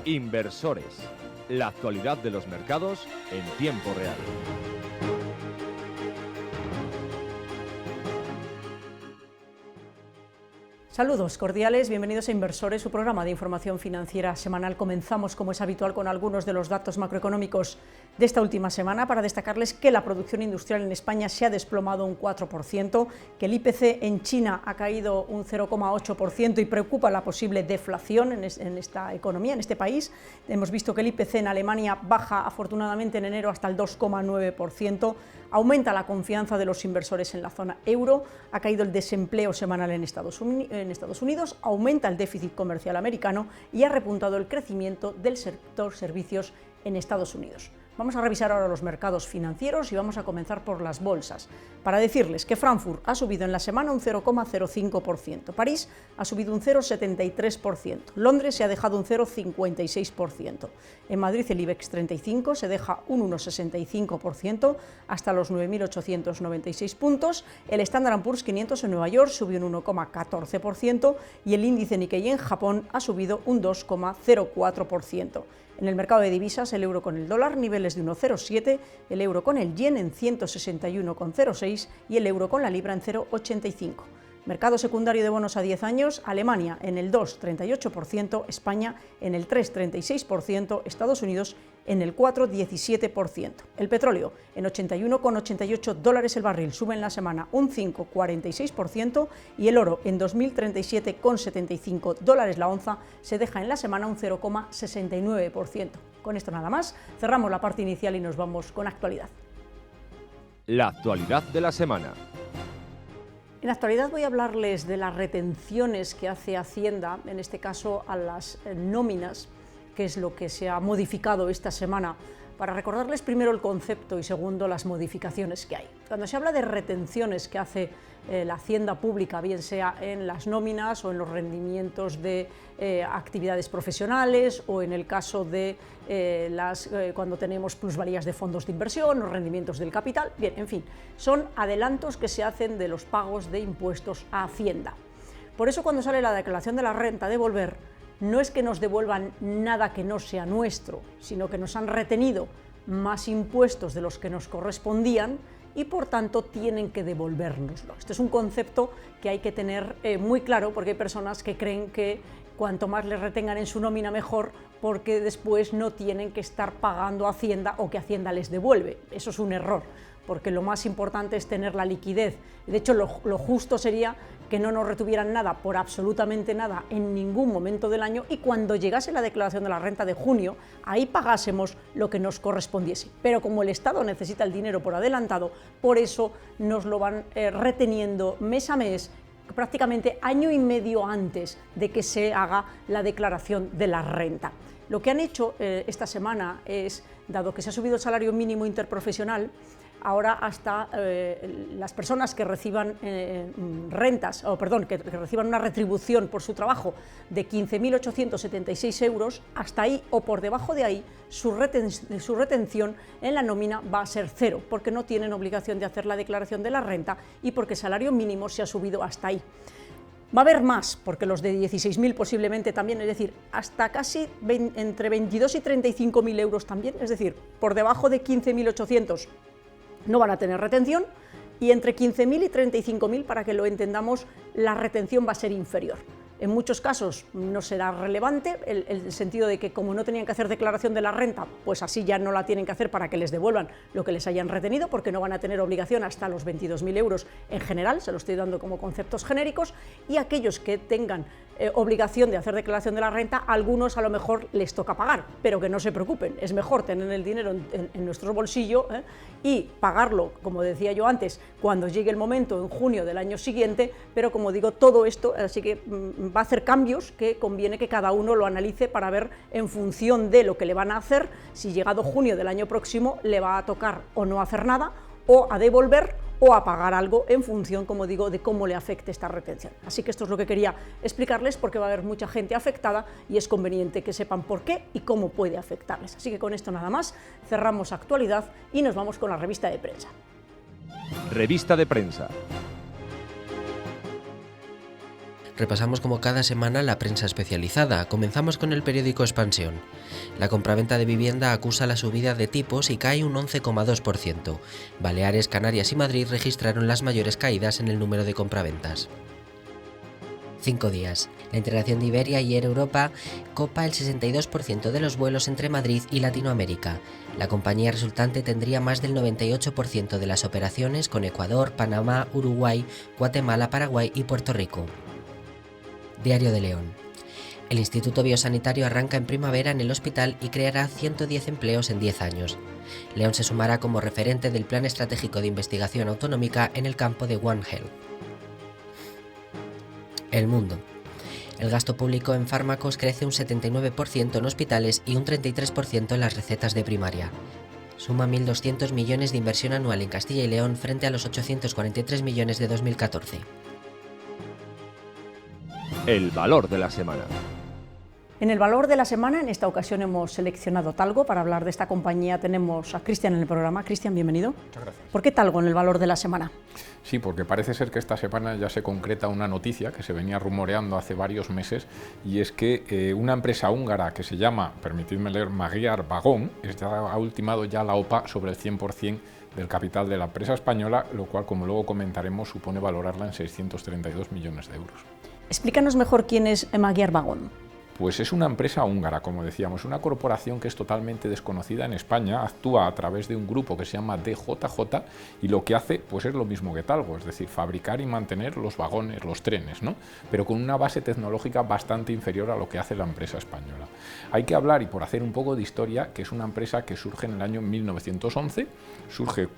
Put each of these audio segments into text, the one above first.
Inversores, la actualidad de los mercados en tiempo real. Saludos cordiales, bienvenidos a Inversores, su programa de información financiera semanal. Comenzamos, como es habitual, con algunos de los datos macroeconómicos de esta última semana para destacarles que la producción industrial en España se ha desplomado un 4%, que el IPC en China ha caído un 0,8% y preocupa la posible deflación en esta economía, en este país. Hemos visto que el IPC en Alemania baja afortunadamente en enero hasta el 2,9%, aumenta la confianza de los inversores en la zona euro, ha caído el desempleo semanal en Estados Unidos, aumenta el déficit comercial americano y ha repuntado el crecimiento del sector servicios en Estados Unidos. Vamos a revisar ahora los mercados financieros y vamos a comenzar por las bolsas, para decirles que Frankfurt ha subido en la semana un 0,05%, París ha subido un 0,73%, Londres se ha dejado un 0,56%, en Madrid el IBEX 35 se deja un 1,65% hasta los 9.896 puntos, el Standard & Poor's 500 en Nueva York subió un 1,14% y el índice Nikkei en Japón ha subido un 2,04%. En el mercado de divisas, el euro con el dólar, niveles de 1,07, el euro con el yen en 161,06 y el euro con la libra en 0,85. Mercado secundario de bonos a 10 años, Alemania en el 2,38%, España en el 3,36%, Estados Unidos en el 4,17%. El petróleo en 81,88 dólares el barril, sube en la semana un 5,46% y el oro en 2.037,75 dólares la onza, se deja en la semana un 0,69%. Con esto nada más, cerramos la parte inicial y nos vamos con actualidad. La actualidad de la semana. En la actualidad voy a hablarles de las retenciones que hace Hacienda, en este caso a las nóminas, que es lo que se ha modificado esta semana, para recordarles primero el concepto y segundo las modificaciones que hay. Cuando se habla de retenciones que hace la Hacienda Pública, bien sea en las nóminas o en los rendimientos de actividades profesionales o en el caso de cuando tenemos plusvalías de fondos de inversión o rendimientos del capital, bien, en fin, son adelantos que se hacen de los pagos de impuestos a Hacienda. Por eso cuando sale la declaración de la renta a devolver, no es que nos devuelvan nada que no sea nuestro, sino que nos han retenido más impuestos de los que nos correspondían y por tanto tienen que devolvérnoslo. Este es un concepto que hay que tener muy claro, porque hay personas que creen que cuanto más les retengan en su nómina mejor, porque después no tienen que estar pagando a Hacienda o que Hacienda les devuelve. Eso es un error, porque lo más importante es tener la liquidez. De hecho, lo justo sería que no nos retuvieran nada, por absolutamente nada, en ningún momento del año, y cuando llegase la declaración de la renta de junio, ahí pagásemos lo que nos correspondiese. Pero como el Estado necesita el dinero por adelantado, por eso nos lo van reteniendo mes a mes, prácticamente año y medio antes de que se haga la declaración de la renta. Lo que han hecho esta semana es, dado que se ha subido el salario mínimo interprofesional, ahora hasta las personas que reciban que reciban una retribución por su trabajo de 15.876 euros, hasta ahí o por debajo de ahí, su retención en la nómina va a ser cero, porque no tienen obligación de hacer la declaración de la renta y porque el salario mínimo se ha subido hasta ahí. Va a haber más, porque los de 16.000 posiblemente también, es decir, hasta casi entre 22 y 35.000 euros también, es decir, por debajo de 15.800 no van a tener retención, y entre 15.000 y 35.000, para que lo entendamos, la retención va a ser inferior. En muchos casos no será relevante, el sentido de que como no tenían que hacer declaración de la renta, pues así ya no la tienen que hacer para que les devuelvan lo que les hayan retenido, porque no van a tener obligación hasta los 22.000 euros en general, se lo estoy dando como conceptos genéricos, y aquellos que tengan obligación de hacer declaración de la renta, a algunos a lo mejor les toca pagar, pero que no se preocupen, es mejor tener el dinero en nuestro bolsillo y pagarlo, como decía yo antes, cuando llegue el momento en junio del año siguiente, pero como digo, todo esto, así que va a hacer cambios que conviene que cada uno lo analice para ver en función de lo que le van a hacer, si llegado junio del año próximo le va a tocar o no hacer nada, o a devolver o a pagar algo en función, como digo, de cómo le afecte esta retención. Así que esto es lo que quería explicarles, porque va a haber mucha gente afectada y es conveniente que sepan por qué y cómo puede afectarles. Así que con esto nada más, cerramos actualidad y nos vamos con la revista de prensa. Revista de prensa. Repasamos como cada semana la prensa especializada. Comenzamos con el periódico Expansión. La compraventa de vivienda acusa la subida de tipos y cae un 11,2%. Baleares, Canarias y Madrid registraron las mayores caídas en el número de compraventas. 5 días. La integración de Iberia y Air Europa copa el 62% de los vuelos entre Madrid y Latinoamérica. La compañía resultante tendría más del 98% de las operaciones con Ecuador, Panamá, Uruguay, Guatemala, Paraguay y Puerto Rico. Diario de León. El Instituto Biosanitario arranca en primavera en el hospital y creará 110 empleos en 10 años. León se sumará como referente del Plan Estratégico de Investigación Autonómica en el campo de One Health. El Mundo. El gasto público en fármacos crece un 79% en hospitales y un 33% en las recetas de primaria. Suma 1.200 millones de inversión anual en Castilla y León frente a los 843 millones de 2014. El valor de la semana. En el valor de la semana, en esta ocasión hemos seleccionado Talgo. Para hablar de esta compañía tenemos a Cristian en el programa. Cristian, bienvenido. Muchas gracias. ¿Por qué Talgo en el valor de la semana? Sí, porque parece ser que esta semana ya se concreta una noticia que se venía rumoreando hace varios meses, y es que una empresa húngara que se llama, permitidme leer, Magyar Vagón, ha ultimado ya la OPA sobre el 100% del capital de la empresa española, lo cual, como luego comentaremos, supone valorarla en 632 millones de euros. Explícanos mejor quién es Magyar Vagón. Pues es una empresa húngara, como decíamos, una corporación que es totalmente desconocida en España, actúa a través de un grupo que se llama DJJ y lo que hace pues es lo mismo que Talgo, es decir, fabricar y mantener los vagones, los trenes, ¿no? Pero con una base tecnológica bastante inferior a lo que hace la empresa española. Hay que hablar, y por hacer un poco de historia, que es una empresa que surge en el año 1911, surge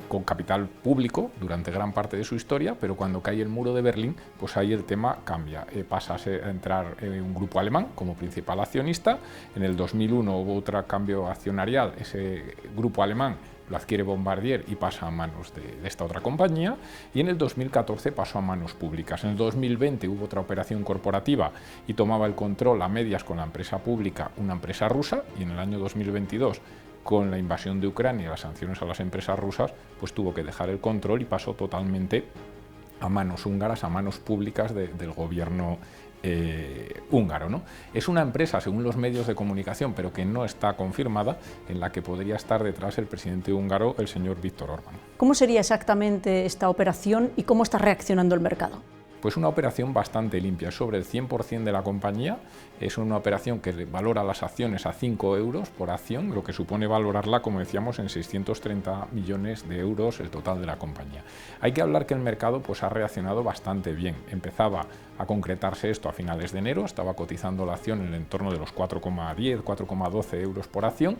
con capital público durante gran parte de su historia, pero cuando cae el muro de Berlín, pues ahí el tema cambia, pasa a entrar un grupo alemán como principal accionista. En el 2001 hubo otro cambio accionarial, ese grupo alemán lo adquiere Bombardier y pasa a manos de esta otra compañía, y en el 2014 pasó a manos públicas. En el 2020 hubo otra operación corporativa y tomaba el control a medias con la empresa pública una empresa rusa, y en el año 2022, con la invasión de Ucrania y las sanciones a las empresas rusas, pues tuvo que dejar el control y pasó totalmente a manos húngaras, a manos públicas del gobierno húngaro, ¿no? Es una empresa, según los medios de comunicación, pero que no está confirmada, en la que podría estar detrás el presidente húngaro, el señor Viktor Orbán. ¿Cómo sería exactamente esta operación y cómo está reaccionando el mercado? Pues una operación bastante limpia, sobre el 100% de la compañía. Es una operación que valora las acciones a 5 euros por acción, lo que supone valorarla, como decíamos, en 630 millones de euros el total de la compañía. Hay que hablar que el mercado pues ha reaccionado bastante bien. Empezaba a concretarse esto a finales de enero, estaba cotizando la acción en el entorno de los 4,10, 4,12 euros por acción.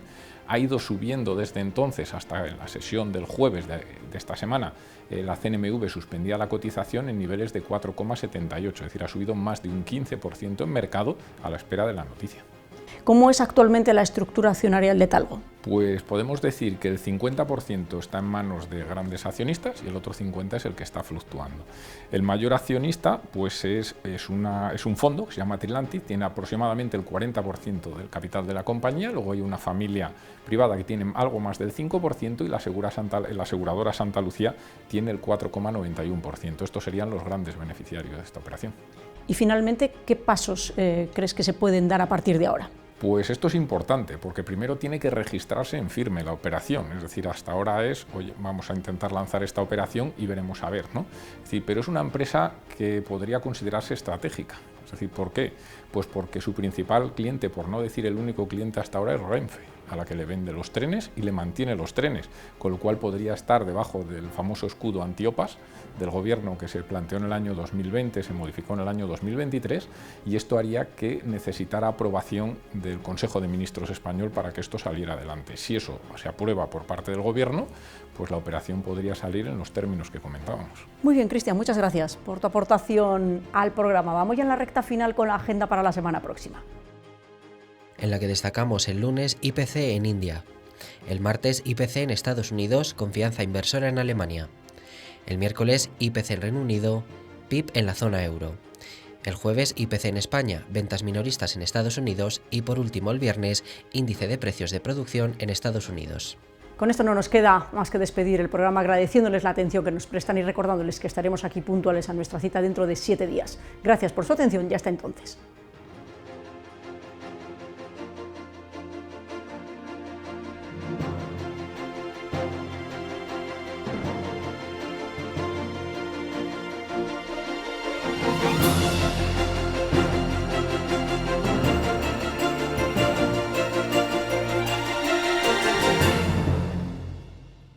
Ha ido subiendo desde entonces hasta la sesión del jueves de esta semana. La CNMV suspendía la cotización en niveles de 4,78, es decir, ha subido más de un 15% en mercado a la espera de la noticia. ¿Cómo es actualmente la estructura accionarial de Talgo? Pues podemos decir que el 50% está en manos de grandes accionistas y el otro 50% es el que está fluctuando. El mayor accionista pues es un fondo que se llama Trilantic, tiene aproximadamente el 40% del capital de la compañía, luego hay una familia privada que tiene algo más del 5% y la aseguradora Santa Lucía tiene el 4,91%. Estos serían los grandes beneficiarios de esta operación. Y finalmente, ¿qué pasos crees que se pueden dar a partir de ahora? Pues esto es importante, porque primero tiene que registrarse en firme la operación, es decir, hasta ahora es, oye, vamos a intentar lanzar esta operación y veremos a ver, ¿no? Es decir, pero es una empresa que podría considerarse estratégica. Es decir, ¿por qué? Pues porque su principal cliente, por no decir el único cliente hasta ahora, es Renfe, a la que le vende los trenes y le mantiene los trenes, con lo cual podría estar debajo del famoso escudo antiopas del gobierno que se planteó en el año 2020, se modificó en el año 2023, y esto haría que necesitara aprobación del Consejo de Ministros español para que esto saliera adelante. Si eso se aprueba por parte del gobierno, pues la operación podría salir en los términos que comentábamos. Muy bien, Cristian, muchas gracias por tu aportación al programa. Vamos ya en la recta final con la agenda para la semana próxima. En la que destacamos el lunes IPC en India. El martes IPC en Estados Unidos, confianza inversora en Alemania. El miércoles IPC en Reino Unido, PIB en la zona euro. El jueves IPC en España, ventas minoristas en Estados Unidos y por último el viernes índice de precios de producción en Estados Unidos. Con esto no nos queda más que despedir el programa agradeciéndoles la atención que nos prestan y recordándoles que estaremos aquí puntuales a nuestra cita dentro de 7 días. Gracias por su atención y hasta entonces.